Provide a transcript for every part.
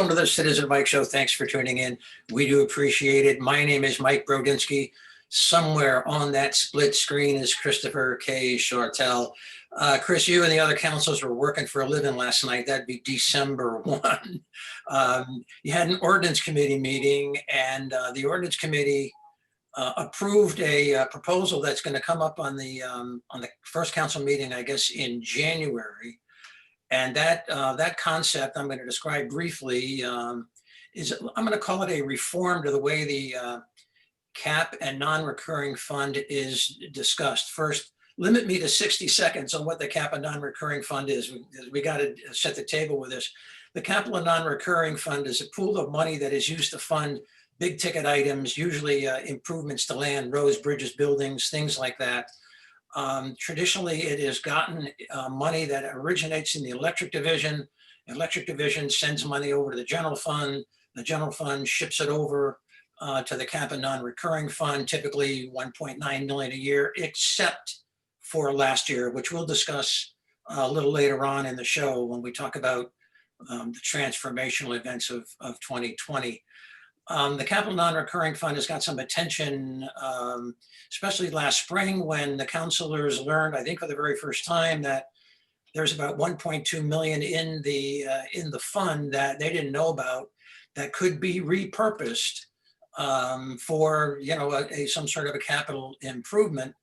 Welcome to the Citizen Mike Show. Thanks for tuning in. We do appreciate it. My name is Mike Brodinski. Somewhere on that split screen is Christopher K. Shortell. Chris, you and the other councils were working for a living last night. That'd be December 1. You had an Ordinance Committee meeting, and the Ordinance Committee approved a proposal that's going to come up on the first council meeting, I guess, in January. And that concept I'm going to describe briefly is, I'm going to call it a reform to the way the cap and non-recurring fund is discussed. First, limit me to 60 seconds on what the cap and non-recurring fund is. We got to set the table with this. The capital and non-recurring fund is a pool of money that is used to fund big ticket items, usually improvements to land, roads, bridges, buildings, things like that. Traditionally, it has gotten money that originates in the electric division. The electric division sends money over to the general fund. The general fund ships it over to the cap and non-recurring fund, typically 1.9 million a year, except for last year, which we'll discuss a little later on in the show when we talk about the transformational events of 2020. The capital non-recurring fund has got some attention, especially last spring when the councilors learned, I think for the very first time, that there's about 1.2 million in the fund that they didn't know about that could be repurposed for, you know, some sort of a capital improvement.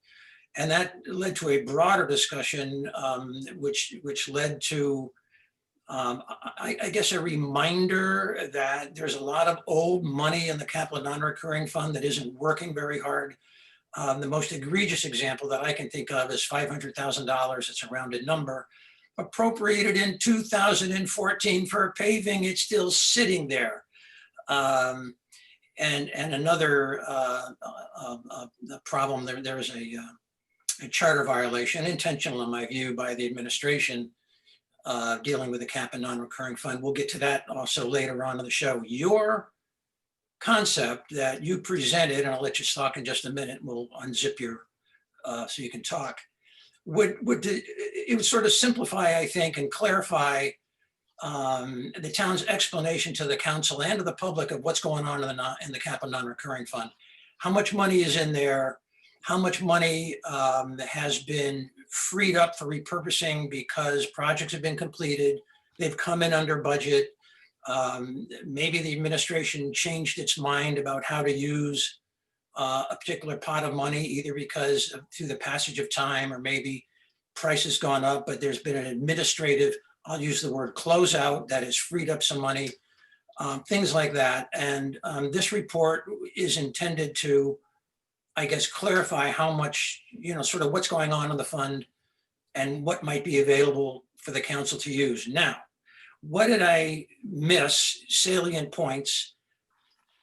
And that led to a broader discussion, which led to I guess a reminder that there's a lot of old money in the capital non-recurring fund that isn't working very hard. The most egregious example that I can think of is $500,000, it's a rounded number, appropriated in 2014 for paving. It's still sitting there. And another problem, there is a charter violation, intentional in my view, by the administration dealing with the cap and non-recurring fund. We'll get to that also later on in the show. Your concept that you presented, and I'll let you talk in just a minute, we'll unzip your, so you can talk, it would sort of simplify, I think, and clarify the town's explanation to the council and to the public of what's going on in the cap and non-recurring fund. How much money is in there? How much money has been freed up for repurposing because projects have been completed, they've come in under budget. Maybe the administration changed its mind about how to use a particular pot of money, either because through the passage of time, or maybe price has gone up, but there's been an administrative, I'll use the word closeout, that has freed up some money, things like that. And this report is intended to, I guess, clarify how much, you know, sort of what's going on in the fund and what might be available for the council to use. Now, what did I miss? Salient points.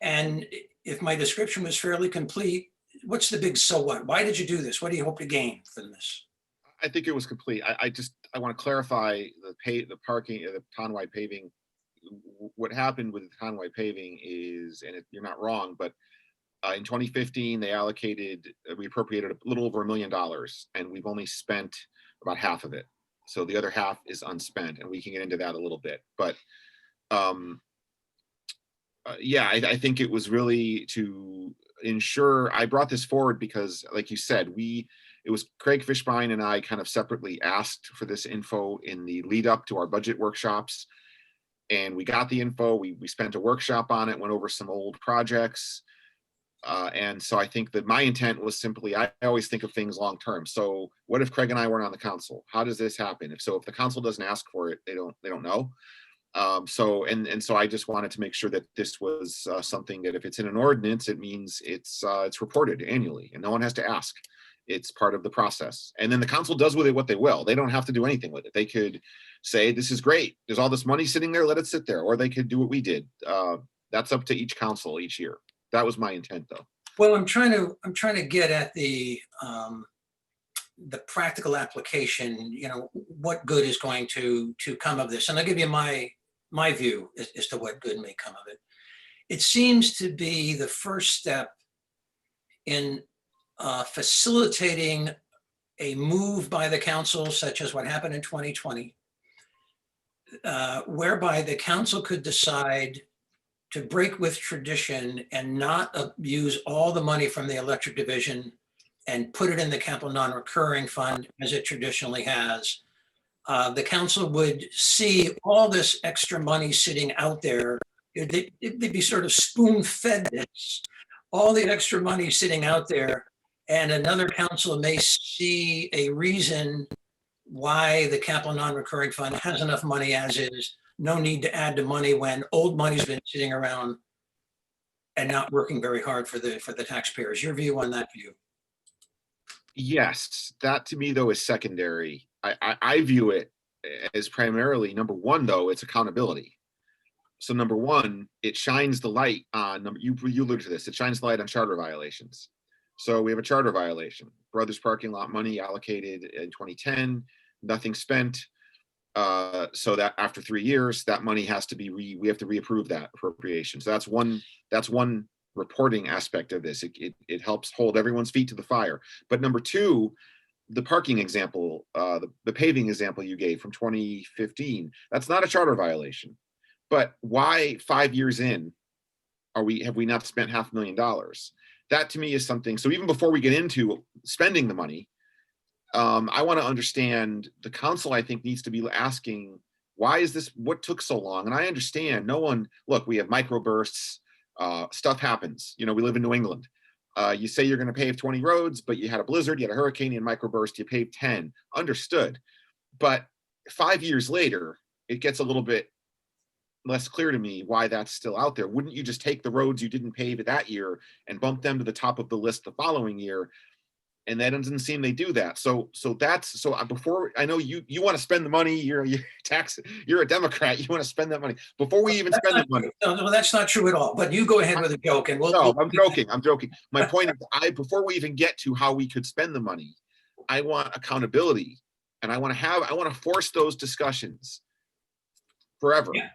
And if my description was fairly complete, what's the big so what? Why did you do this? What do you hope to gain from this? I think it was complete. I want to clarify the parking, the townwide paving. What happened with the townwide paving is, and you're not wrong, but in 2015, we appropriated a little over $1 million, and we've only spent about half of it. So the other half is unspent, and we can get into that a little bit. But yeah, I think it was really to ensure. I brought this forward because, like you said, it was Craig Fishbein and I kind of separately asked for this info in the lead up to our budget workshops, and we got the info. We spent a workshop on it, went over some old projects. And so I think that my intent was simply, I always think of things long term. So what if Craig and I weren't on the council? How does this happen? If the council doesn't ask for it, they don't know. So I just wanted to make sure that this was something that if it's in an ordinance, it means it's reported annually and no one has to ask. It's part of the process. And then the council does with it what they will. They don't have to do anything with it. They could say, this is great, there's all this money sitting there, let it sit there. Or they could do what we did. That's up to each council each year. That was my intent, though. Well, I'm trying to get at the practical application. You know, what good is going to come of this? And I'll give you my view as to what good may come of it. It seems to be the first step in facilitating a move by the council, such as what happened in 2020, whereby the council could decide to break with tradition and not use all the money from the electric division and put it in the capital non-recurring fund as it traditionally has. The council would see all this extra money sitting out there. They'd be sort of spoon-fed this, all the extra money sitting out there, and another council may see a reason why the capital non-recurring fund has enough money as is, no need to add the money when old money's been sitting around and not working very hard for the taxpayers. Your view on that view? Yes, that to me though is secondary. I view it as primarily, number one though, it's accountability. So number one, it shines the light on, you alluded to this, it shines the light on charter violations. So we have a charter violation, Brothers parking lot money allocated in 2010, nothing spent. So that after 3 years, that money has to be, we have to reapprove that appropriation. So that's one reporting aspect of this. It helps hold everyone's feet to the fire. But number two, the parking example, the paving example you gave from 2015, that's not a charter violation. But why 5 years in have we not spent $500,000? That to me is something. So even before we get into spending the money, I want to understand, the council, I think, needs to be asking, why is this, what took so long? And I understand look, we have microbursts, stuff happens. We live in New England. You say you're going to pave 20 roads, but you had a blizzard, you had a hurricane, you had microburst, you paved 10. Understood. But 5 years later, it gets a little bit less clear to me why that's still out there. Wouldn't you just take the roads you didn't pave that year and bump them to the top of the list the following year? And that doesn't seem they do that. So before, I know you want to spend the money, you're a Democrat, you want to spend that money before we even spend the money. No, that's not true at all. But you go ahead with a joke, and I'm joking. My point is, before we even get to how we could spend the money, I want accountability, and I want to force those discussions forever. Yeah.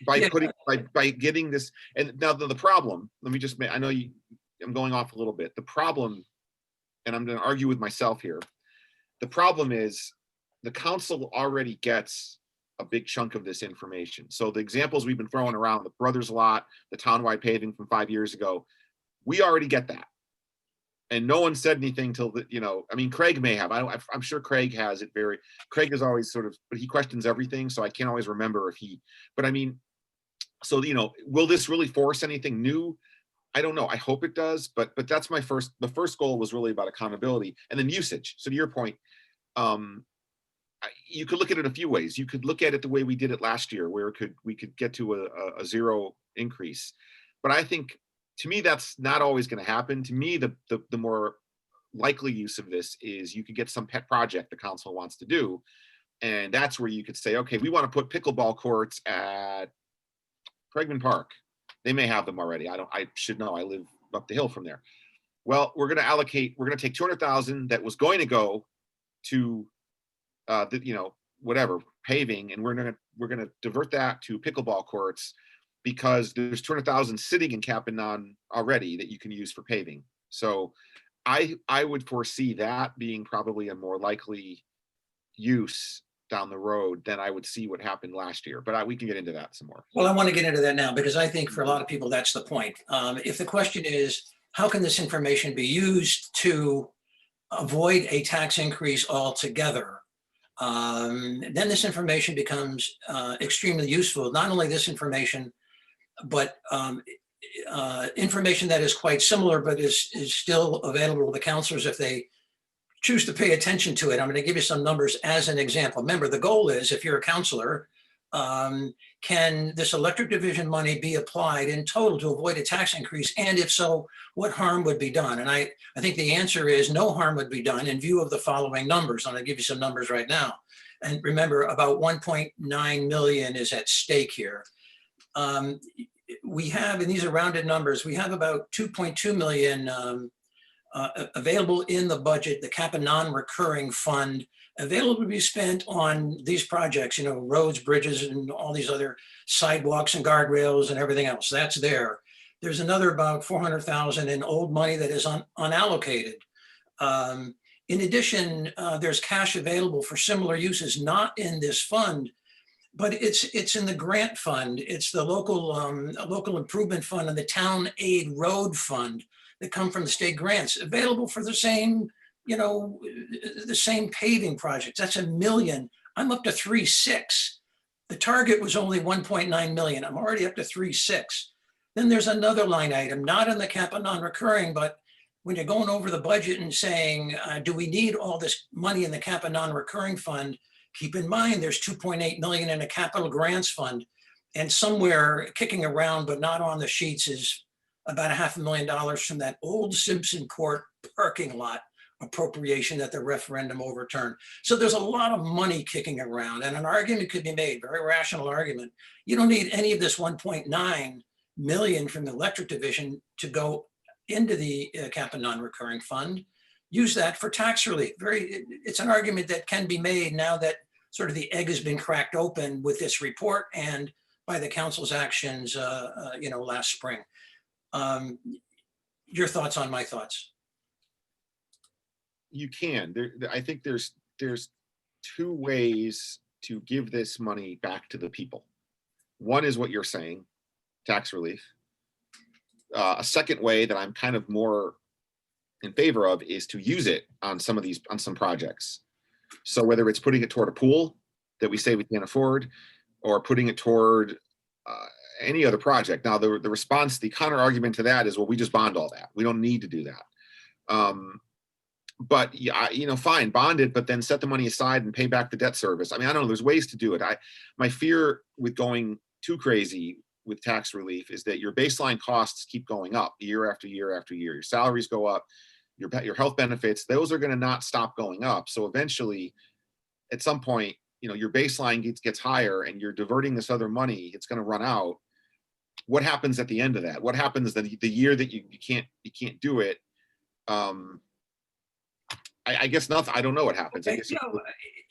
By getting this. And now the problem, let me just, I know I'm going off a little bit. The problem, and I'm going to argue with myself here. The problem is the council already gets a big chunk of this information. So the examples we've been throwing around, the Brothers lot, the townwide paving from 5 years ago, we already get that. And no one said anything till Craig may have. I'm sure Craig has it Craig is always but he questions everything. So I can't always remember will this really force anything new? I don't know. I hope it does, but that's the first goal was really about accountability and then usage. So to your point, you could look at it a few ways. You could look at it the way we did it last year, where we could get to a zero increase. But I think, to me, that's not always going to happen. To me, the more likely use of this is you could get some pet project the council wants to do. And that's where you could say, okay, we want to put pickleball courts at Craigman Park. They may have them already. I should know. I live up the hill from there. Well, we're going to take 200,000 that was going to go to, whatever paving, and we're going to divert that to pickleball courts because there's 200,000 sitting in cap and non already that you can use for paving. So I would foresee that being probably a more likely use down the road than I would see what happened last year. But we can get into that some more. Well, I want to get into that now because I think for a lot of people, that's the point. If the question is, how can this information be used to avoid a tax increase altogether? Then this information becomes extremely useful. Not only this information, but information that is quite similar, but is still available to the counselors if they choose to pay attention to it. I'm going to give you some numbers as an example. Remember, the goal is, if you're a counselor, can this electric division money be applied in total to avoid a tax increase? And if so, what harm would be done? And I think the answer is no harm would be done in view of the following numbers. I'm going to give you some numbers right now. And remember, about 1.9 million is at stake here. We have, and these are rounded numbers, we have about 2.2 million available in the budget, the cap and non-recurring fund, available to be spent on these projects, roads, bridges, and all these other sidewalks and guardrails and everything else. That's there. There's another about 400,000 in old money that is unallocated. In addition, there's cash available for similar uses, not in this fund, but it's in the grant fund. It's the local improvement fund and the town aid road fund that come from the state grants available for the same, the same paving projects. That's $1 million. I'm up to 3.6. The target was only 1.9 million. I'm already up to 3.6. Then there's another line item, not in the capital non-recurring, but when you're going over the budget and saying, do we need all this money in the capital non-recurring fund? Keep in mind, there's 2.8 million in a capital grants fund, and somewhere kicking around, but not on the sheets, is about $500,000 from that old Simpson Court parking lot appropriation that the referendum overturned. So there's a lot of money kicking around, and an argument could be made, very rational argument. You don't need any of this 1.9 million from the electric division to go into the capital non-recurring fund. Use that for tax relief. It's an argument that can be made now that sort of the egg has been cracked open with this report and by the council's actions, last spring. Your thoughts on my thoughts? You can. I think there's two ways to give this money back to the people. One is what you're saying, tax relief. A second way that I'm kind of more in favor of is to use it on some projects. So whether it's putting it toward a pool that we say we can't afford, or putting it toward any other project. Now the response, the counter argument to that is, well, we just bond all that. We don't need to do that. But yeah, fine, bond it, but then set the money aside and pay back the debt service. I mean, I don't know, there's ways to do it. My fear with going too crazy with tax relief is that your baseline costs keep going up year after year after year. Your salaries go up, your health benefits, those are going to not stop going up. So eventually, at some point, your baseline gets higher and you're diverting this other money, it's going to run out. What happens at the end of that? What happens the year that you can't do it? I guess nothing. I don't know what happens. Okay,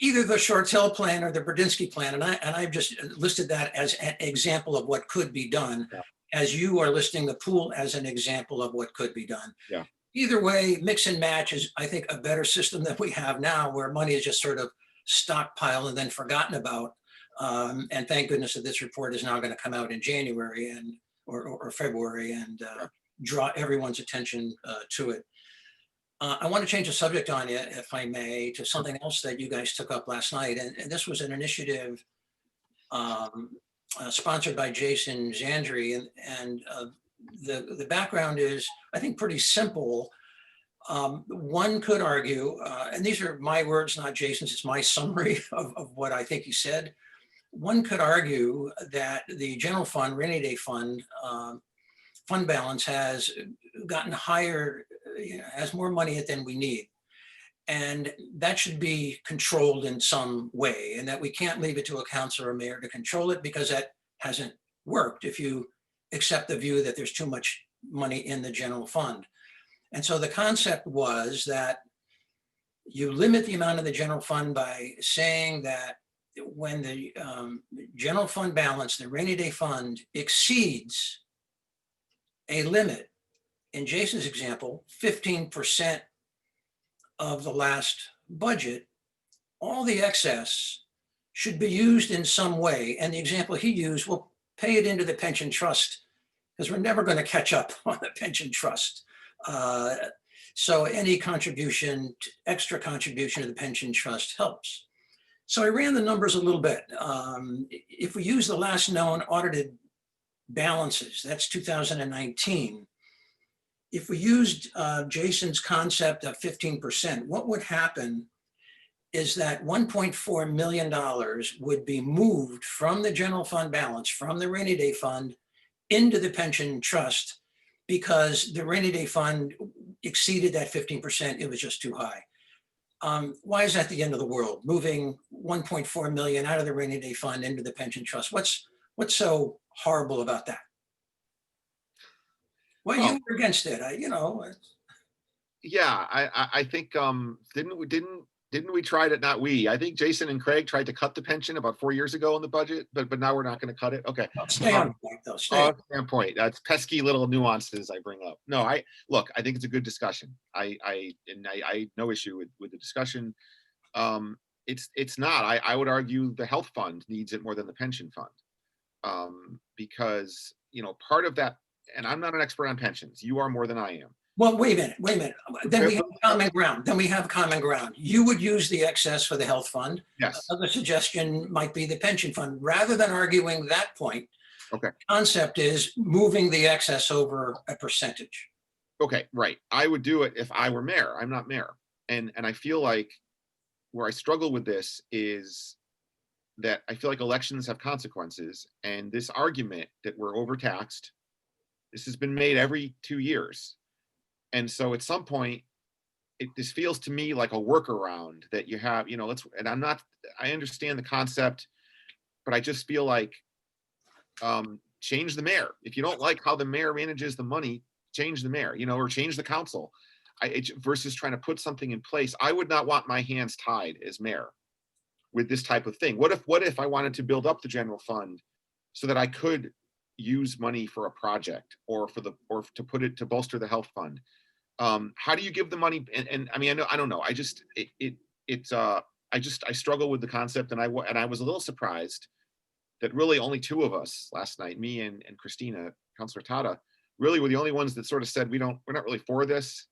either the Shortell plan or the Brzezinski plan, and I've just listed that as an example of what could be done, as you are listing the pool as an example of what could be done. Yeah. Either way, mix and match is, I think, a better system than we have now, where money is just sort of stockpiled and then forgotten about. And thank goodness that this report is now going to come out in January or February and draw everyone's attention to it. I want to change the subject on you, if I may, to something else that you guys took up last night. And this was an initiative sponsored by Jason Zandri. And the background is, I think, pretty simple. One could argue, and these are my words, not Jason's, it's my summary of what I think he said. One could argue that the general fund, rainy day fund, fund balance has gotten higher, has more money in it than we need. And that should be controlled in some way, and that we can't leave it to a council or mayor to control it, because that hasn't worked if you accept the view that there's too much money in the general fund. And so the concept was that you limit the amount of the general fund by saying that when the general fund balance, the rainy day fund, exceeds a limit, in Jason's example, 15% of the last budget, all the excess should be used in some way. And the example he used, we'll pay it into the pension trust, because we're never going to catch up on the pension trust. So any contribution, extra contribution to the pension trust helps. So I ran the numbers a little bit. If we use the last known audited balances, that's 2019. If we used Jason's concept of 15%, what would happen is that $1.4 million would be moved from the general fund balance, from the rainy day fund, into the pension trust, because the rainy day fund exceeded that 15%. It was just too high. Why is that the end of the world? Moving 1.4 million out of the rainy day fund into the pension trust. What's so horrible about that? Well, you were against it, Yeah, I think didn't we try to, not we, I think Jason and Craig tried to cut the pension about 4 years ago in the budget, but now we're not going to cut it. Okay. Stay on point though. Stay on point. That's pesky little nuances I bring up. No, I think it's a good discussion. I no issue with the discussion. it's not. I would argue the health fund needs it more than the pension fund. Because, part of that, and I'm not an expert on pensions. You are more than I am. Well, wait a minute. Then we have common ground. You would use the excess for the health fund. Yes. Another suggestion might be the pension fund. Rather than arguing that point, Okay. concept is moving the excess over a percentage. Okay, right. I would do it if I were mayor. I'm not mayor. And I feel like where I struggle with this is that I feel like elections have consequences, and this argument that we're overtaxed, this has been made every 2 years. And so at some point, this feels to me like a workaround that you have, and I understand the concept, but I just feel like change the mayor. If you don't like how the mayor manages the money, change the mayor, or change the council. Versus trying to put something in place. I would not want my hands tied as mayor with this type of thing. What if I wanted to build up the general fund so that I could use money for a project or to put it to bolster the health fund? How do you give the money? And I mean, I don't know. I struggle with the concept, and I was a little surprised that really only two of us last night, me and Christina, Councilor Tata, really were the only ones that sort of said we're not really for this.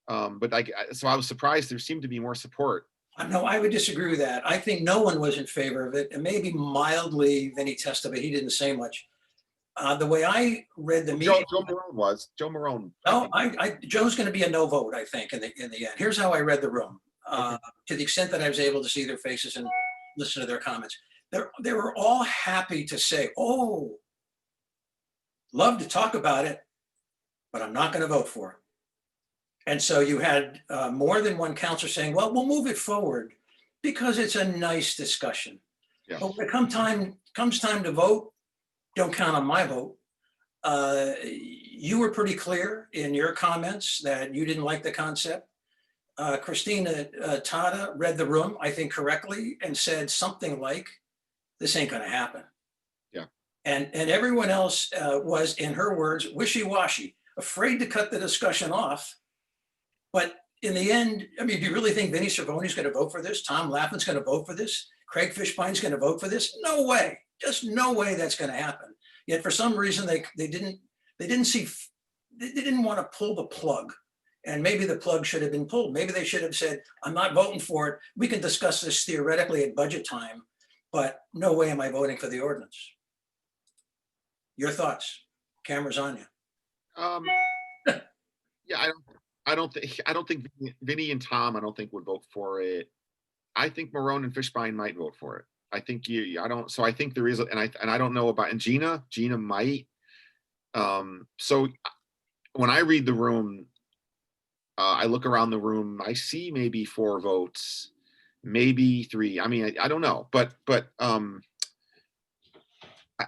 So I was surprised there seemed to be more support. No, I would disagree with that. I think no one was in favor of it, and maybe mildly Vinny Testa, but he didn't say much. The way I read the meeting, Joe Marone was. Joe Marone. No, Joe's going to be a no vote, I think, in the end. Here's how I read the room, Okay. to the extent that I was able to see their faces and listen to their comments. They were all happy to say, "Oh, love to talk about it, but I'm not going to vote for it." And so you had more than one counselor saying, "Well, we'll move it forward because it's a nice discussion." Yeah. But when it comes time to vote, don't count on my vote. You were pretty clear in your comments that you didn't like the concept. Christina Tata read the room, I think, correctly, and said something like, "This ain't going to happen." Yeah. And everyone else was, in her words, wishy-washy, afraid to cut the discussion off. But in the end, I mean, do you really think Vinny Cervone's going to vote for this? Tom Laughlin's going to vote for this? Craig Fishbine's going to vote for this? No way. Just no way that's going to happen. Yet for some reason they didn't want to pull the plug. And maybe the plug should have been pulled. Maybe they should have said, "I'm not voting for it. We can discuss this theoretically at budget time, but no way am I voting for the ordinance." Your thoughts? Camera's on you. Yeah, I don't think Vinny and Tom, I don't think would vote for it. I think Marone and Fishbine might vote for it. I think so I think there is, and I don't know about, and Gina might. So when I read the room, I look around the room, I see maybe 4 votes, maybe 3. I mean, I don't know, but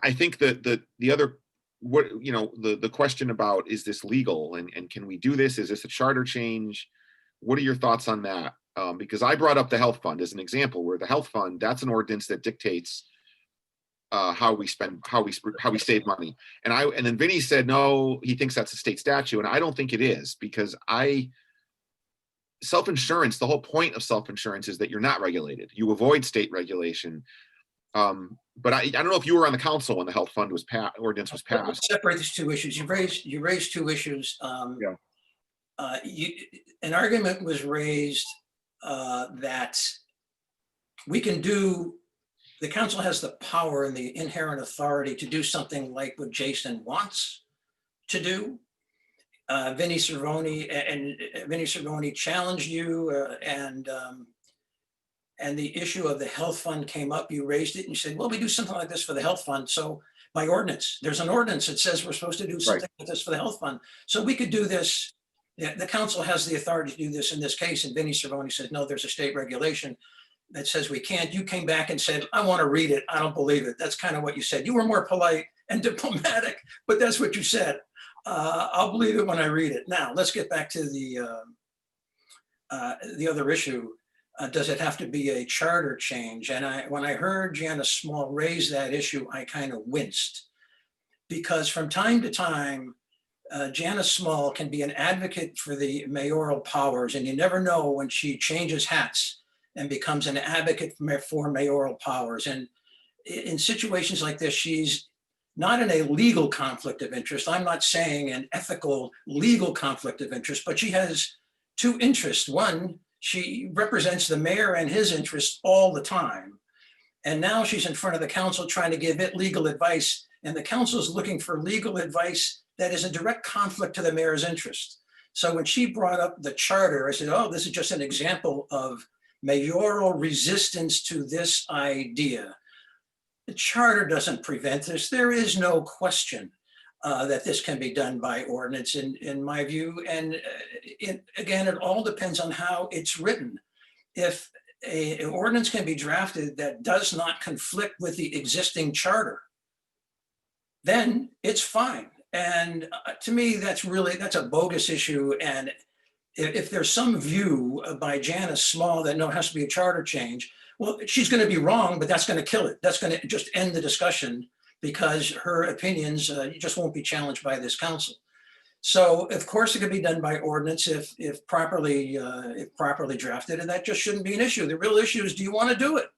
I think that the other, the question about, is this legal and can we do this? Is this a charter change? What are your thoughts on that? Because I brought up the health fund as an example, where the health fund, that's an ordinance that dictates how we save money. And then Vinny said, no, he thinks that's a state statute. And I don't think it is, because self-insurance, the whole point of self-insurance is that you're not regulated. You avoid state regulation. But I don't know if you were on the council when the health fund ordinance was passed. Let's separate these two issues. You raised two issues. Yeah. An argument was raised that the council has the power and the inherent authority to do something like what Jason wants to do. Vinny Cervone challenged you, and the issue of the health fund came up. You raised it and you said, "Well, we do something like this for the health fund. So by ordinance, there's an ordinance that says we're supposed to do something like this for the health fund. So we could do this. Yeah, the council has the authority to do this in this case." And Vinny Cervone says, "No, there's a state regulation that says we can't." You came back and said, "I want to read it. I don't believe it." That's kind of what you said. You were more polite and diplomatic, but that's what you said. I'll believe it when I read it. Now, let's get back to the other issue. Does it have to be a charter change? And when I heard Janice Small raise that issue, I kind of winced, because from time to time, Janice Small can be an advocate for the mayoral powers, and you never know when she changes hats. and becomes an advocate for mayoral powers. And in situations like this, she's not in a legal conflict of interest. I'm not saying an ethical, legal conflict of interest, but she has two interests. One, she represents the mayor and his interests all the time. And now she's in front of the council trying to give it legal advice. And the council is looking for legal advice that is in direct conflict to the mayor's interest. So when she brought up the charter, I said, oh, this is just an example of mayoral resistance to this idea. The charter doesn't prevent this. There is no question that this can be done by ordinance in my view. And again, it all depends on how it's written. If an ordinance can be drafted that does not conflict with the existing charter, then it's fine. And to me, that's a bogus issue. And if there's some view by Janice Small that no, it has to be a charter change, well, she's going to be wrong, but that's going to kill it. That's going to just end the discussion because her opinions just won't be challenged by this council. So of course it could be done by ordinance if properly drafted, and that just shouldn't be an issue. The real issue is, do you want to do it?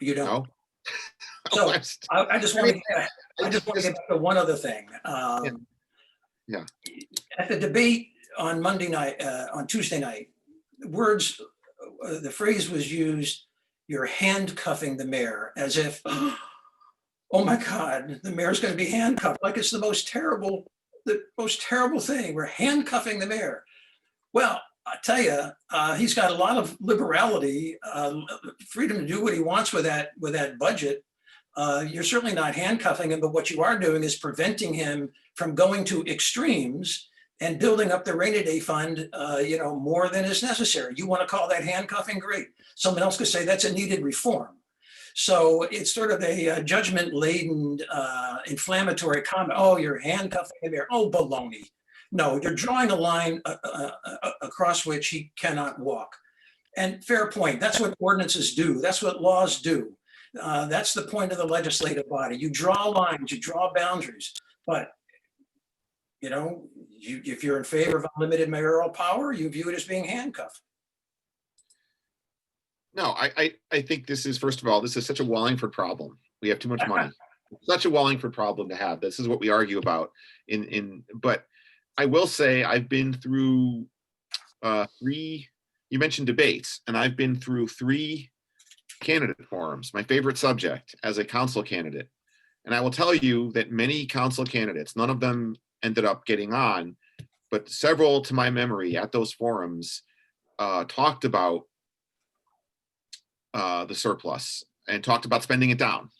You don't. No. So I just want to get back to one other thing. Yeah. At the debate on Monday night, on Tuesday night, the phrase was used, you're handcuffing the mayor, as if, oh my God, the mayor's going to be handcuffed, like it's the most terrible thing. We're handcuffing the mayor. Well, I tell you, he's got a lot of liberality, freedom to do what he wants with that budget. You're certainly not handcuffing him, but what you are doing is preventing him from going to extremes and building up the rainy day fund, more than is necessary. You want to call that handcuffing? Great. Someone else could say that's a needed reform. So it's sort of a judgment-laden, inflammatory comment. Oh, you're handcuffing him here. Oh, baloney. No, you're drawing a line across which he cannot walk. And fair point. That's what ordinances do. That's what laws do. That's the point of the legislative body. You draw lines, you draw boundaries, but if you're in favor of unlimited mayoral power, you view it as being handcuffed. No, I think this is, first of all, this is such a Wallingford problem. We have too much money. Such a Wallingford problem to have. This is what we argue about. But I will say I've been through you mentioned debates, and I've been through 3 candidate forums, my favorite subject as a council candidate. And I will tell you that many council candidates, none of them ended up getting on, but several to my memory at those forums talked about the surplus and talked about spending it down.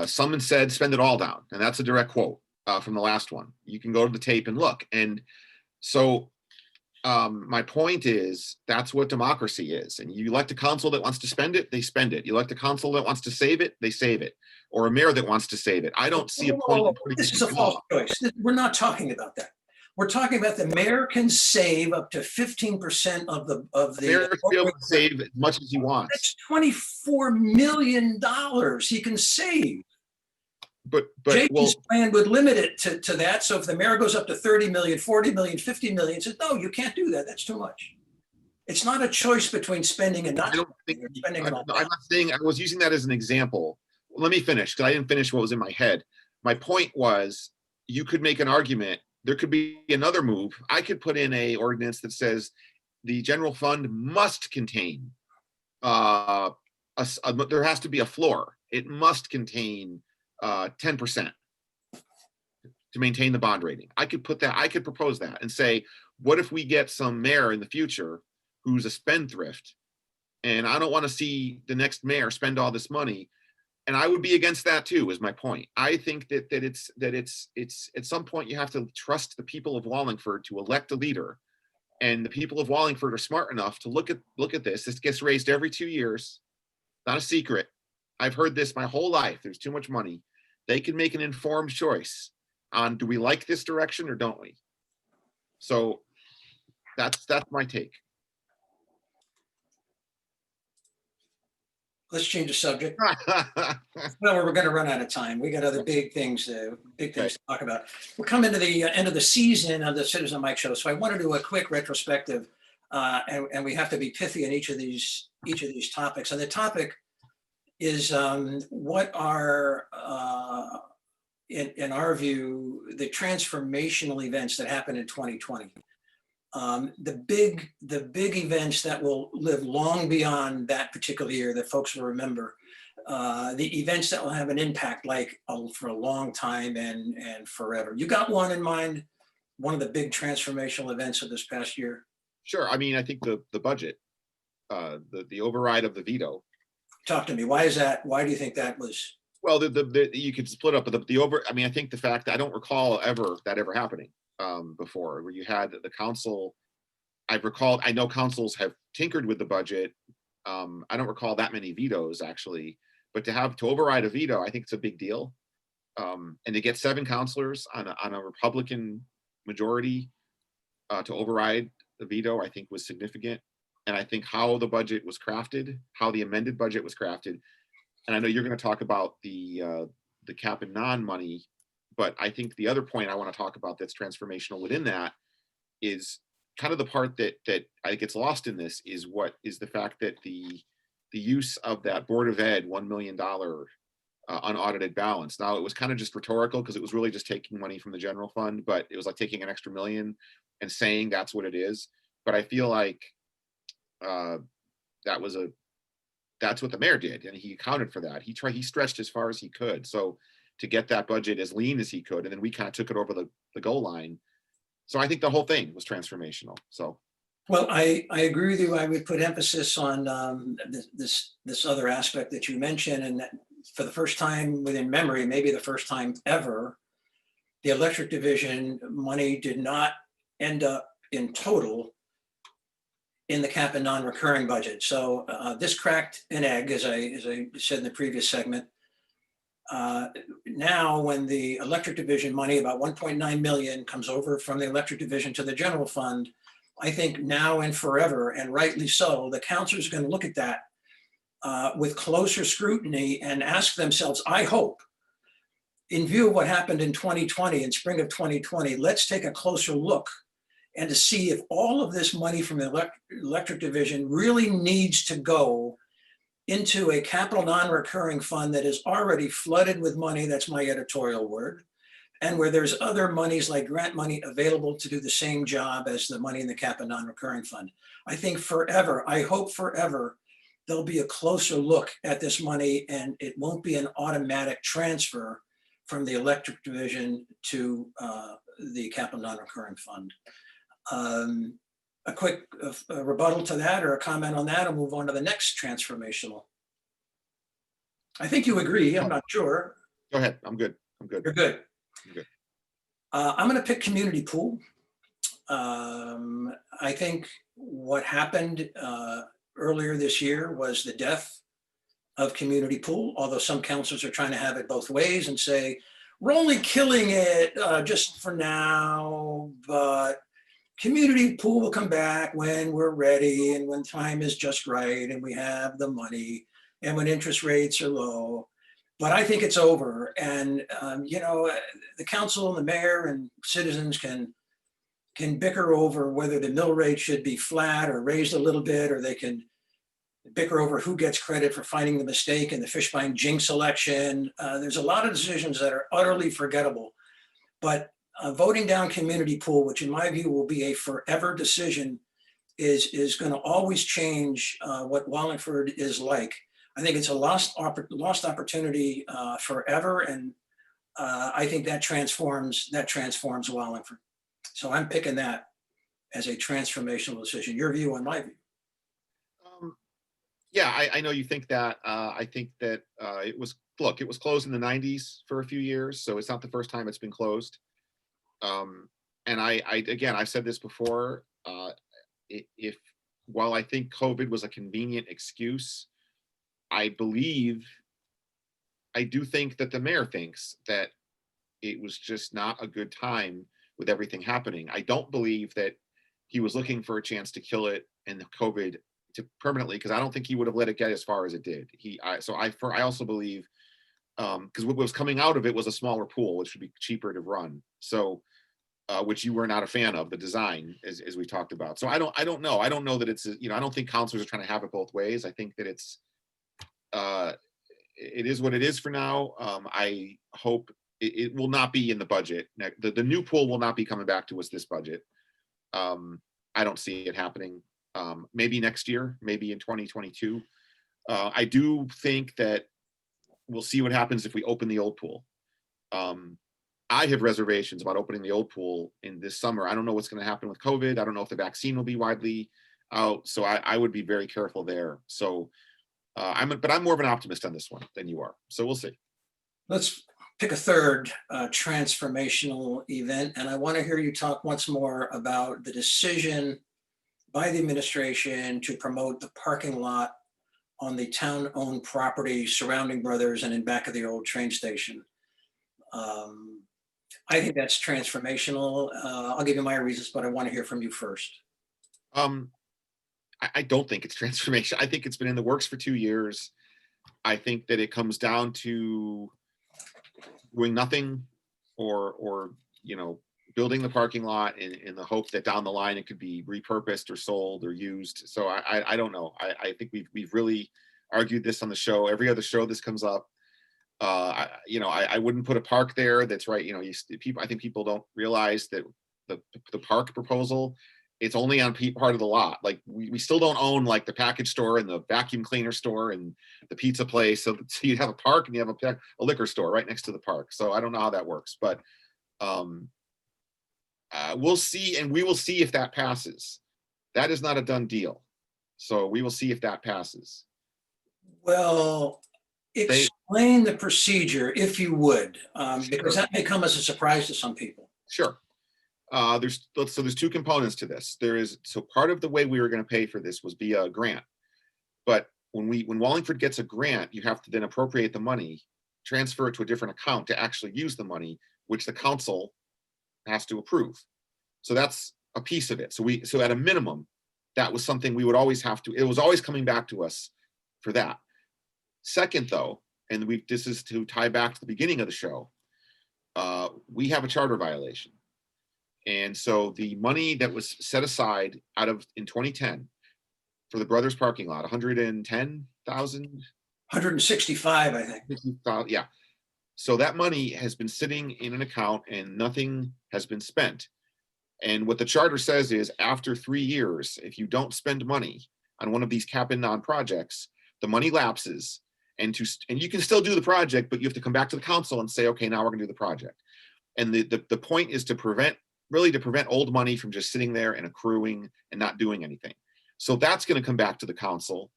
Someone said, spend it all down. And that's a direct quote from the last one. You can go to the tape and look. And so my point is, that's what democracy is. And you elect a council that wants to spend it, they spend it. You elect a council that wants to save it, they save it. Or a mayor that wants to save it. I don't see a point in putting this is a false choice. We're not talking about that. We're talking about the mayor can save up to 15% of the mayor can be able to save as much as he wants. That's $24 million he can save. But JP's plan would limit it to that. So if the mayor goes up to 30 million, 40 million, 50 million, says, no, you can't do that. That's too much. It's not a choice between spending and not spending. I'm not saying, I was using that as an example. Let me finish, because I didn't finish what was in my head. My point was, you could make an argument. There could be another move. I could put in a ordinance that says the general fund must contain, there has to be a floor. It must contain 10% to maintain the bond rating. I could propose that and say, what if we get some mayor in the future who's a spendthrift, and I don't want to see the next mayor spend all this money. And I would be against that too, is my point. I think that it's at some point you have to trust the people of Wallingford to elect a leader, and the people of Wallingford are smart enough to look at this. This gets raised every 2 years. Not a secret. I've heard this my whole life. There's too much money. They can make an informed choice on, do we like this direction or don't we? So that's my take. let's change the subject. Well, we're going to run out of time. We got other big things to talk about. We're coming to the end of the season of the Citizen Mike Show, so I want to do a quick retrospective, and we have to be pithy in each of these topics. And the topic is what are, in our view, the transformational events that happened in 2020. The big events that will live long beyond that particular year that folks will remember, the events that will have an impact like for a long time and forever. You got one in mind, one of the big transformational events of this past year? Sure. I mean, I think the budget, the override of the veto. Talk to me. Why is that? Why do you think that was? Well, you could split up, but I mean, I think the fact that I don't recall that ever happening before, where you had the council. I know councils have tinkered with the budget. I don't recall that many vetoes actually, but to override a veto, I think it's a big deal. And to get 7 councilors on a Republican majority to override the veto, I think was significant. And I think how the budget was crafted, how the amended budget was crafted. And I know you're going to talk about the cap and non money, but I think the other point I want to talk about that's transformational within that is kind of the part that I think gets lost in this is the fact that the use of that Board of Ed $1 million unaudited balance. Now it was kind of just rhetorical because it was really just taking money from the general fund, but it was like taking an extra $1 million and saying that's what it is. But I feel like that's what the mayor did, and he accounted for that. He stretched as far as he could, so to get that budget as lean as he could, and then we kind of took it over the goal line. So I think the whole thing was transformational. So, well, I agree with you. I would put emphasis on this other aspect that you mentioned, and that for the first time within memory, maybe the first time ever, the electric division money did not end up in total in the cap and non-recurring budget. So this cracked an egg, as I said in the previous segment. Now, when the electric division money, about 1.9 million, comes over from the electric division to the general fund, I think now and forever, and rightly so, the councilors are going to look at that with closer scrutiny and ask themselves, I hope, in view of what happened in 2020, in spring of 2020, let's take a closer look and to see if all of this money from the electric division really needs to go into a capital non-recurring fund that is already flooded with money, that's my editorial word, and where there's other monies like grant money available to do the same job as the money in the cap and non-recurring fund. I think forever, I hope forever, there'll be a closer look at this money and it won't be an automatic transfer from the electric division to the capital non-recurring fund. A quick rebuttal to that or a comment on that, and move on to the next transformational. I think you agree. I'm not sure. Go ahead. I'm good. You're good. I'm good. I'm going to pick community pool. I think what happened earlier this year was the death of community pool, although some councils are trying to have it both ways and say, we're only killing it just for now, but community pool will come back when we're ready and when time is just right and we have the money and when interest rates are low. But I think it's over. And, the council and the mayor and citizens can bicker over whether the mill rate should be flat or raised a little bit, or they can bicker over who gets credit for finding the mistake in the Fishbein jinx election. There's a lot of decisions that are utterly forgettable. But voting down community pool, which in my view will be a forever decision, is going to always change what Wallingford is like. I think it's a lost opportunity forever, and I think that transforms Wallingford. So I'm picking that as a transformational decision. Your view on my view? Yeah, I know you think that. I think that it was closed in the 90s for a few years, so it's not the first time it's been closed. And I've said this before, while I think COVID was a convenient excuse, I do think that the mayor thinks that it was just not a good time with everything happening. I don't believe that he was looking for a chance to kill it and COVID to permanently, because I don't think he would have let it get as far as it did. I also believe, because what was coming out of it was a smaller pool, which would be cheaper to run. So, which you were not a fan of the design, as we talked about. So I don't know. I don't know that it's, I don't think counselors are trying to have it both ways. I think that it is what it is for now. I hope it will not be in the budget. The new pool will not be coming back to us this budget. I don't see it happening. Maybe next year, maybe in 2022. I do think that we'll see what happens if we open the old pool. I have reservations about opening the old pool in this summer. I don't know what's going to happen with COVID. I don't know if the vaccine will be widely out. So I would be very careful there. So but I'm more of an optimist on this one than you are. So we'll see. Let's pick a third transformational event. And I want to hear you talk once more about the decision by the administration to promote the parking lot on the town-owned property surrounding Brothers and in back of the old train station. I think that's transformational. I'll give you my reasons, but I want to hear from you first. I don't think it's transformation. I think it's been in the works for 2 years. I think that it comes down to doing nothing or building the parking lot in the hope that down the line it could be repurposed or sold or used. So I don't know. I think we've really argued this on the show. Every other show this comes up. I wouldn't put a park there. That's right. I think people don't realize that the park proposal, it's only on part of the lot. Like we still don't own like the package store and the vacuum cleaner store and the pizza place. So you have a park and you have a liquor store right next to the park. So I don't know how that works, but we'll see, and we will see if that passes. That is not a done deal. So we will see if that passes. Well, explain the procedure, if you would, because that may come as a surprise to some people. Sure. There's two components to this. So part of the way we were going to pay for this was via a grant. But when Wallingford gets a grant, you have to then appropriate the money, transfer it to a different account to actually use the money, which the council has to approve. So that's a piece of it. So at a minimum, that was something we would always have to, it was always coming back to us for that. Second though, and this is to tie back to the beginning of the show, we have a charter violation. And so the money that was set aside in 2010 for the Brothers parking lot, 110,000? 165, I think. Yeah. So that money has been sitting in an account and nothing has been spent. And what the charter says is after 3 years, if you don't spend money on one of these cap and non projects, the money lapses and you can still do the project, but you have to come back to the council and say, okay, now we're gonna do the project. And the point is to prevent old money from just sitting there and accruing and not doing anything. So that's going to come back to the council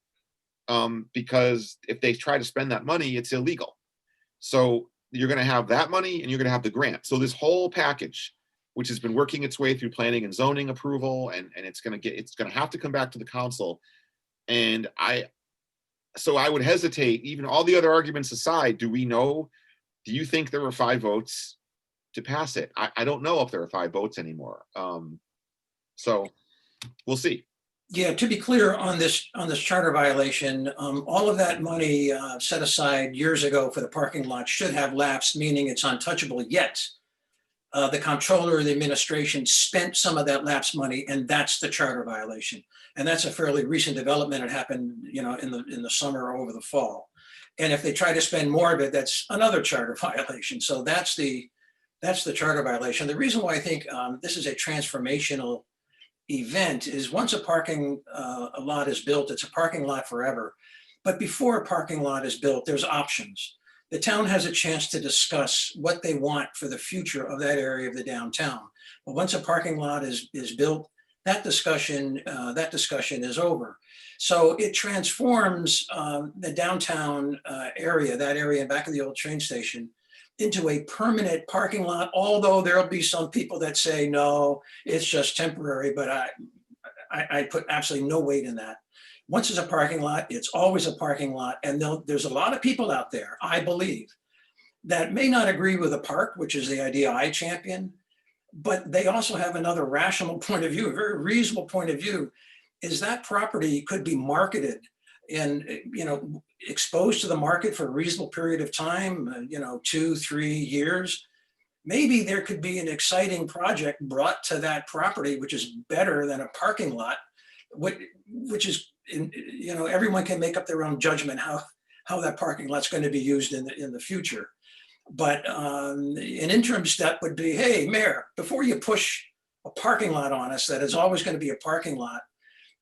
because if they try to spend that money, it's illegal. So you're going to have that money and you're going to have the grant. So this whole package, which has been working its way through planning and zoning approval, and it's going to have to come back to the council. And I would hesitate, even all the other arguments aside, do you think there were 5 votes to pass it? I don't know if there are 5 votes anymore. So we'll see. Yeah, to be clear on this charter violation, all of that money set aside years ago for the parking lot should have lapsed, meaning it's untouchable, yet the comptroller of the administration spent some of that lapsed money, and that's the charter violation. And that's a fairly recent development. It happened, in the summer or over the fall. And if they try to spend more of it, that's another charter violation. So that's the charter violation. The reason why I think this is a transformational event is once a parking lot is built, it's a parking lot forever. But before a parking lot is built, there's options. The town has a chance to discuss what they want for the future of that area of the downtown. But once a parking lot is built, that discussion is over. So it transforms the downtown area, that area back of the old train station, into a permanent parking lot, although there'll be some people that say, no, it's just temporary, but I put absolutely no weight in that. Once it's a parking lot, it's always a parking lot. And there's a lot of people out there, I believe, that may not agree with the park, which is the idea I champion, but they also have another rational point of view, a very reasonable point of view. is that property could be marketed and, exposed to the market for a reasonable period of time, 2, 3 years. Maybe there could be an exciting project brought to that property, which is better than a parking lot, which is, everyone can make up their own judgment how that parking lot's going to be used in the future. But an interim step would be, hey, Mayor, before you push a parking lot on us that is always going to be a parking lot,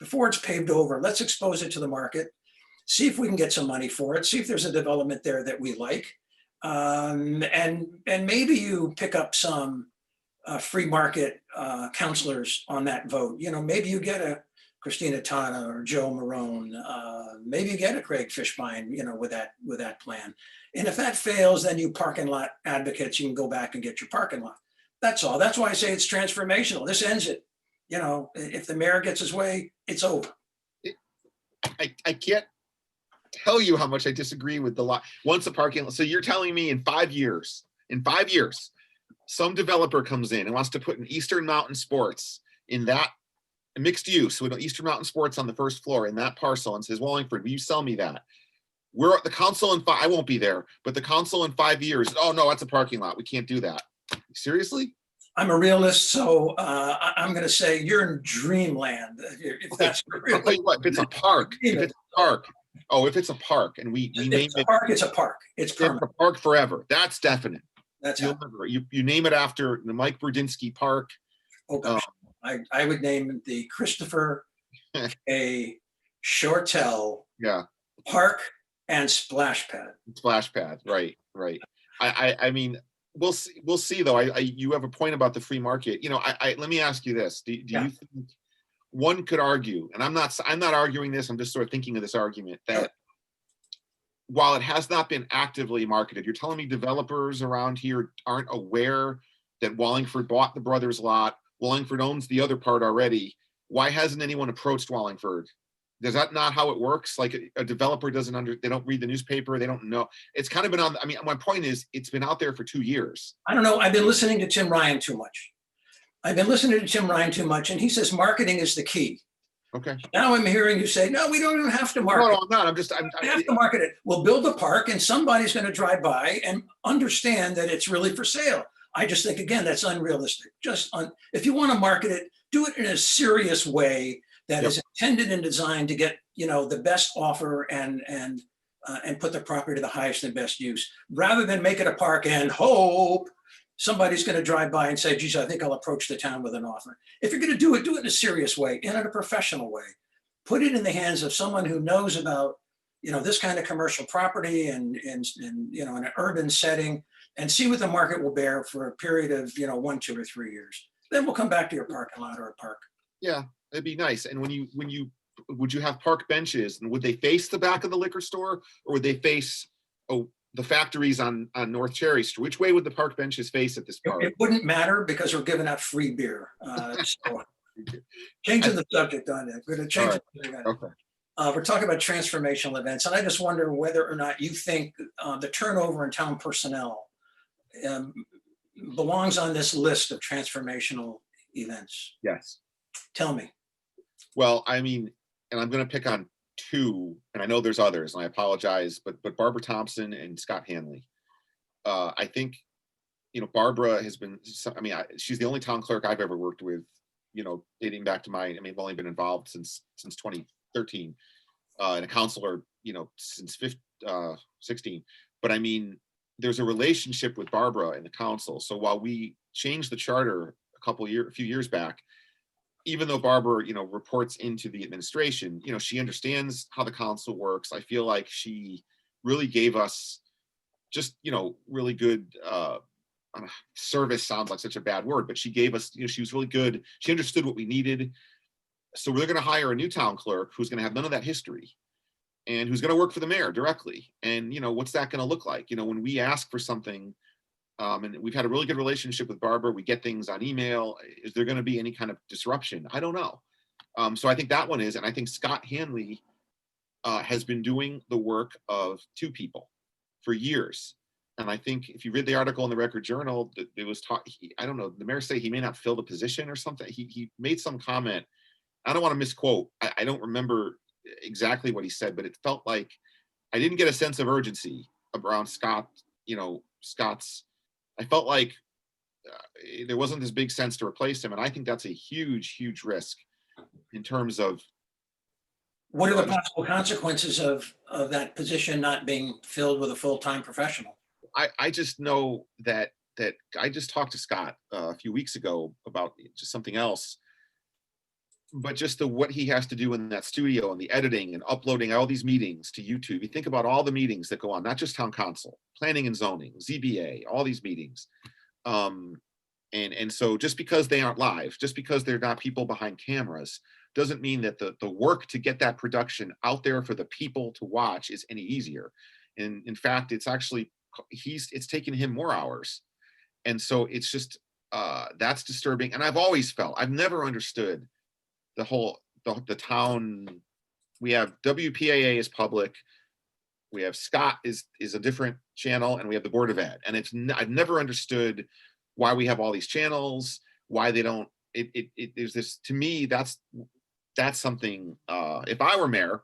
before it's paved over, let's expose it to the market, see if we can get some money for it, see if there's a development there that we like. And maybe you pick up some free market counselors on that vote. Maybe you get a Christina Tana or Joe Marone. Maybe you get a Craig Fishbein, with that plan. And if that fails, then you parking lot advocates, you can go back and get your parking lot. That's all. That's why I say it's transformational. This ends it. If the mayor gets his way, it's over. I can't tell you how much I disagree with the lot. Once a parking lot, so you're telling me in 5 years, some developer comes in and wants to put an Eastern Mountain Sports in that mixed use with Eastern Mountain Sports on the first floor in that parcel and says, Wallingford, will you sell me that? We're at the council I won't be there, but the council in 5 years, oh no, that's a parking lot. We can't do that. Seriously? I'm a realist, so I'm going to say you're in dreamland. If that's I'll tell you what, if it's a park, if it's a park and we name it. It's a park. It's permanent. It's a park forever. That's definite. That's you name it after the Mike Brudzinski Park. Oh gosh. I would name it the Christopher A. Shortell Park and Splash Pad. Splash Pad, right. I mean, we'll see though. You have a point about the free market. Let me ask you this: Do you think one could argue, and I'm not arguing this, I'm just sort of thinking of this argument that while it has not been actively marketed, you're telling me developers around here aren't aware that Wallingford bought the brothers lot, Wallingford owns the other part already. Why hasn't anyone approached Wallingford? Is that not how it works? Like a developer they don't read the newspaper, they don't know. It's kind of been my point is it's been out there for 2 years. I don't know, I've been listening to Tim Ryan too much. And he says marketing is the key. Okay. Now I'm hearing you say, no, we don't even have to market. No, I'm not. We have to market it. We'll build a park and somebody's going to drive by and understand that it's really for sale. I just think, again, that's unrealistic. If you want to market it, do it in a serious way that is intended and designed to get, the best offer and put the property to the highest and best use, rather than make it a park and hope somebody's going to drive by and say, geez, I think I'll approach the town with an offer. If you're going to do it in a serious way and in a professional way. Put it in the hands of someone who knows about, this kind of commercial property and in an urban setting, and see what the market will bear for a period of, 1, 2, or 3 years. Then we'll come back to your parking lot or a park. Yeah, it'd be nice. And would you have park benches, and would they face the back of the liquor store, or would they face the factories on North Cherry Street? Which way would the park benches face at this park? It wouldn't matter because we're giving out free beer. So changing the subject on it. We're going to change the subject on it. Okay. We're talking about transformational events, and I just wonder whether or not you think the turnover in town personnel belongs on this list of transformational events. Yes. Tell me. Well, I mean, and I'm going to pick on 2, and I know there's others, and I apologize, but Barbara Thompson and Scott Hanley. I think, Barbara has been, she's the only town clerk I've ever worked with, dating back to I've only been involved since 2013, and a counselor, since 16. But I mean, there's a relationship with Barbara and the council. So while we changed the charter a few years back, even though Barbara, reports into the administration, she understands how the council works. I feel like she really gave us just, really good service. Sounds like such a bad word, but she gave us, she was really good. She understood what we needed. So we're going to hire a new town clerk who's going to have none of that history and who's going to work for the mayor directly. And, what's that going to look like? When we ask for something, and we've had a really good relationship with Barbara, we get things on email. Is there going to be any kind of disruption? I don't know. So I think that one is, and I think Scott Hanley has been doing the work of 2 people for years. And I think if you read the article in the Record Journal, it was I don't know, the mayor say he may not fill the position or something. He made some comment. I don't want to misquote. I don't remember exactly what he said, but it felt like I didn't get a sense of urgency around Scott, Scott's. I felt like there wasn't this big sense to replace him. And I think that's a huge, huge risk in terms of. What are the possible consequences of that position not being filled with a full-time professional? I just know that I just talked to Scott a few weeks ago about just something else, but just what he has to do in that studio and the editing and uploading all these meetings to YouTube. You think about all the meetings that go on, not just town council, planning and zoning, ZBA, all these meetings. And so just because they aren't live, just because they're not people behind cameras, doesn't mean that the work to get that production out there for the people to watch is any easier. And in fact, it's actually, it's taken him more hours. And so it's just, that's disturbing. And I've always felt, I've never understood the town. We have WPAA is public. We have Scott is a different channel, and we have the Board of Ed. And I've never understood why we have all these channels, why they don't, there's this, to me, that's something, if I were mayor,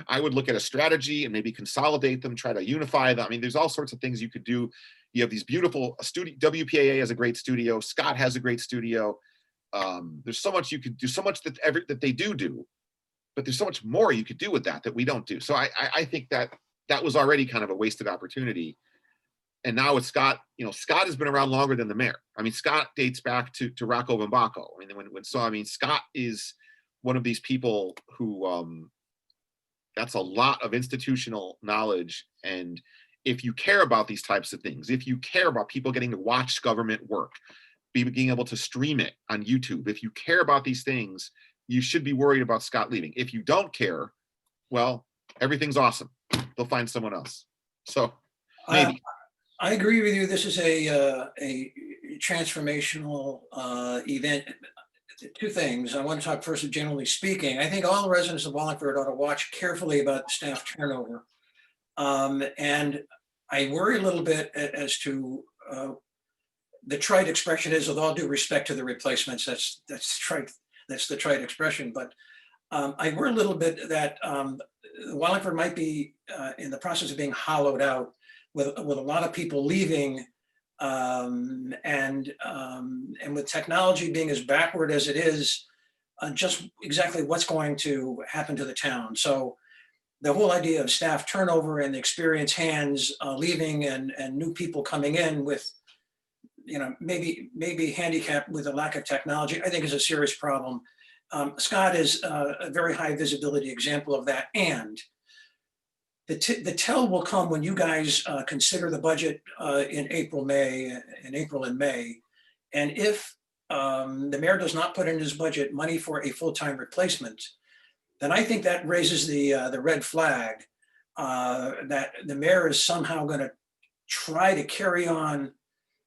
I would look at a strategy and maybe consolidate them, try to unify them. I mean, there's all sorts of things you could do. You have these beautiful studio, WPAA has a great studio, Scott has a great studio. There's so much you could do, so much that they do, but there's so much more you could do with that we don't do. So I think that was already kind of a wasted opportunity. And now with Scott, Scott has been around longer than the mayor. I mean, Scott dates back to Rocco Bambaco. I mean, Scott is one of these people who, that's a lot of institutional knowledge. And if you care about these types of things, if you care about people getting to watch government work, being able to stream it on YouTube, if you care about these things, you should be worried about Scott leaving. If you don't care, well, everything's awesome. They'll find someone else. So maybe. I agree with you. This is a transformational event. Two things. I want to talk first, generally speaking. I think all the residents of Wallingford ought to watch carefully about staff turnover. And I worry a little bit as to the trite expression is, with all due respect to the replacements, that's trite. That's the trite expression. But I worry a little bit that Wallingford might be in the process of being hollowed out with a lot of people leaving, and with technology being as backward as it is, just exactly what's going to happen to the town. So the whole idea of staff turnover and experienced hands leaving and new people coming in with, maybe handicapped with a lack of technology, I think is a serious problem. Scott is a very high visibility example of that. And the tell will come when you guys consider the budget in April and May. And if the mayor does not put in his budget money for a full-time replacement, then I think that raises the red flag that the mayor is somehow going to try to carry on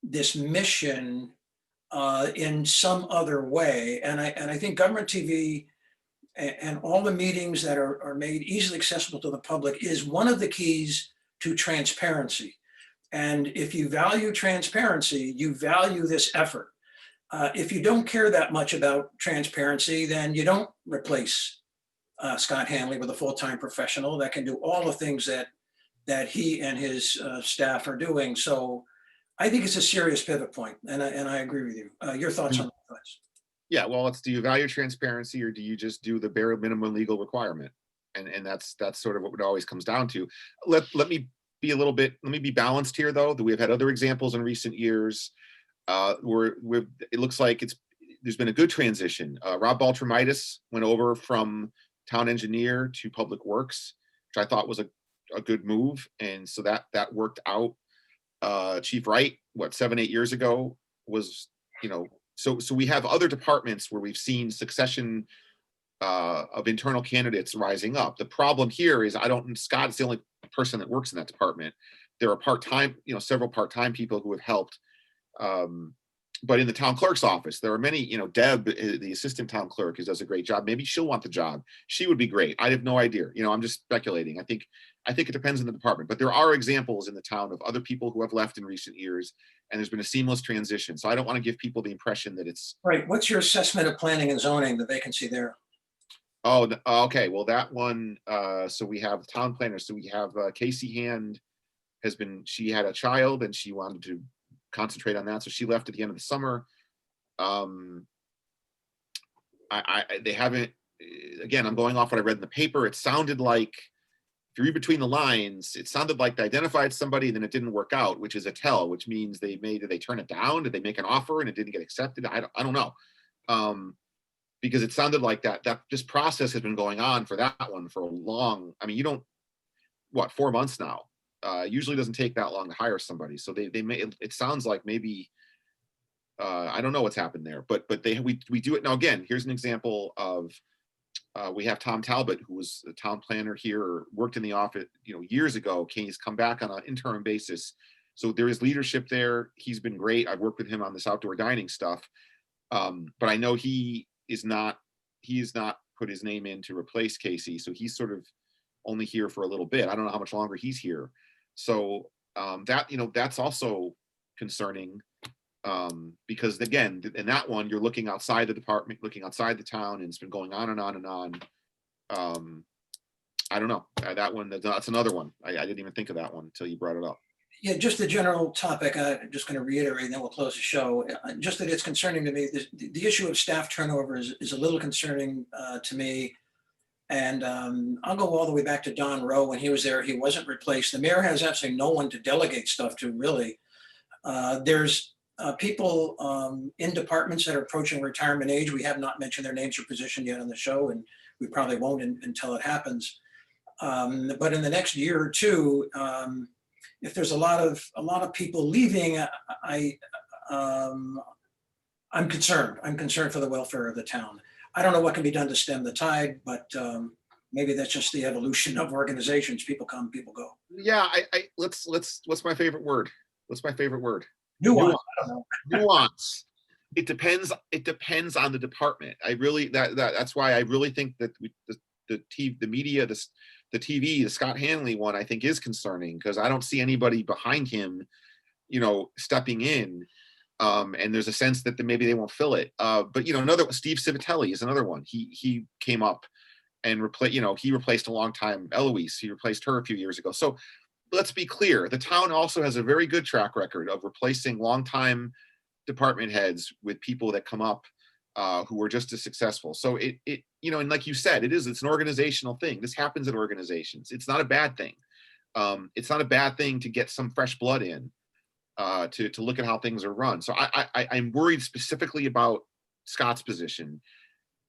this mission in some other way. And I think government TV and all the meetings that are made easily accessible to the public is one of the keys to transparency. And if you value transparency, you value this effort. If you don't care that much about transparency, then you don't replace Scott Hanley with a full-time professional that can do all the things that he and his staff are doing. So I think it's a serious pivot point, and I agree with you. Your thoughts on that? Yeah, well, do you value transparency, or do you just do the bare minimum legal requirement? And that's sort of what it always comes down to. Let me be balanced here, though. That we have had other examples in recent years where it looks like there's been a good transition. Rob Baltramitis went over from town engineer to public works, which I thought was a good move, and so that worked out. Chief Wright, 7-8 years ago, was, so we have other departments where we've seen succession of internal candidates rising up. The problem here is Scott's the only person that works in that department. There are part-time, several part-time people who have helped. But in the town clerk's office, there are many, Deb, the assistant town clerk, who does a great job. Maybe she'll want the job. She would be great. I have no idea. I'm just speculating. I think it depends on the department, but there are examples in the town of other people who have left in recent years, and there's been a seamless transition. So I don't want to give people the impression that it's right. What's your assessment of planning and zoning, the vacancy there? Oh, okay. Well, that one, so we have town planner. So we have Casey Hand she had a child and she wanted to concentrate on that. So she left at the end of the summer. Um, they haven't, again, I'm going off what I read in the paper. It sounded like, if you read between the lines, it sounded like they identified somebody and then it didn't work out, which is a tell, which means did they turn it down? Did they make an offer and it didn't get accepted? I don't know. Because it sounded like that this process has been going on for that one for a long, I mean, 4 months now. Usually doesn't take that long to hire somebody. So they may, it sounds like maybe, I don't know what's happened there, but we do it now. Again, here's an example of, we have Tom Talbot, who was a town planner here, worked in the office, years ago. He's come back on an interim basis. So there is leadership there. He's been great. I've worked with him on this outdoor dining stuff. But I know he is not put his name in to replace Casey. So he's sort of only here for a little bit. I don't know how much longer he's here. So that's also concerning, because again, in that one, you're looking outside the department, looking outside the town, and it's been going on and on and on. I don't know. That one, that's another one. I didn't even think of that one until you brought it up. Yeah, just the general topic, I'm just going to reiterate, and then we'll close the show. Just that it's concerning to me, the issue of staff turnover is a little concerning to me. And I'll go all the way back to Don Rowe. When he was there, he wasn't replaced. The mayor has absolutely no one to delegate stuff to, really. There's people in departments that are approaching retirement age. We have not mentioned their names or position yet on the show, and we probably won't until it happens. But in the next year or two, if there's a lot of people leaving, I'm concerned. I'm concerned for the welfare of the town. I don't know what can be done to stem the tide, but maybe that's just the evolution of organizations. People come, people go. Yeah, let's. What's my favorite word? What's my favorite word? Nuance. I don't know. Nuance. It depends. It depends on the department. That's why I really think that the media, the TV, the Scott Hanley one, I think is concerning, because I don't see anybody behind him, stepping in. And there's a sense that maybe they won't fill it. But another Steve Civitelli is another one. He came up and he replaced a long time Eloise. He replaced her a few years ago. So let's be clear. The town also has a very good track record of replacing longtime department heads with people that come up who were just as successful. So and like you said, it's an organizational thing. This happens in organizations. It's not a bad thing. It's not a bad thing to get some fresh blood in. To look at how things are run. So I'm worried specifically about Scott's position.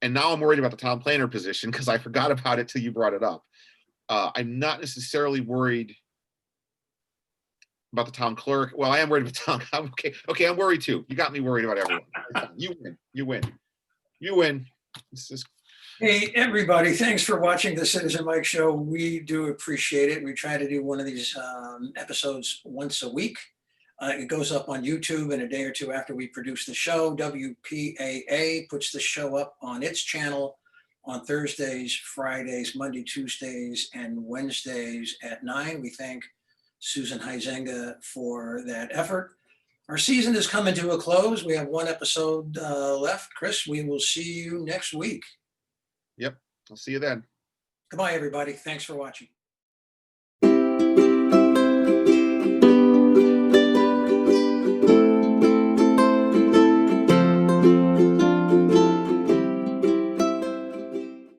And now I'm worried about the town planner position, because I forgot about it till you brought it up. I'm not necessarily worried about the town clerk. Well, I am worried about town. Okay, I'm worried too. You got me worried about everyone. You win. Hey, everybody, thanks for watching the Citizen Mike Show. We do appreciate it. We try to do one of these episodes once a week. It goes up on YouTube in a day or two after we produce the show. WPAA puts the show up on its channel on Thursdays, Fridays, Monday, Tuesdays, and Wednesdays at 9. We thank Susan Huizenga for that effort. Our season is coming to a close. We have one episode left. Chris, we will see you next week. Yep, I'll see you then. Goodbye, everybody. Thanks for watching.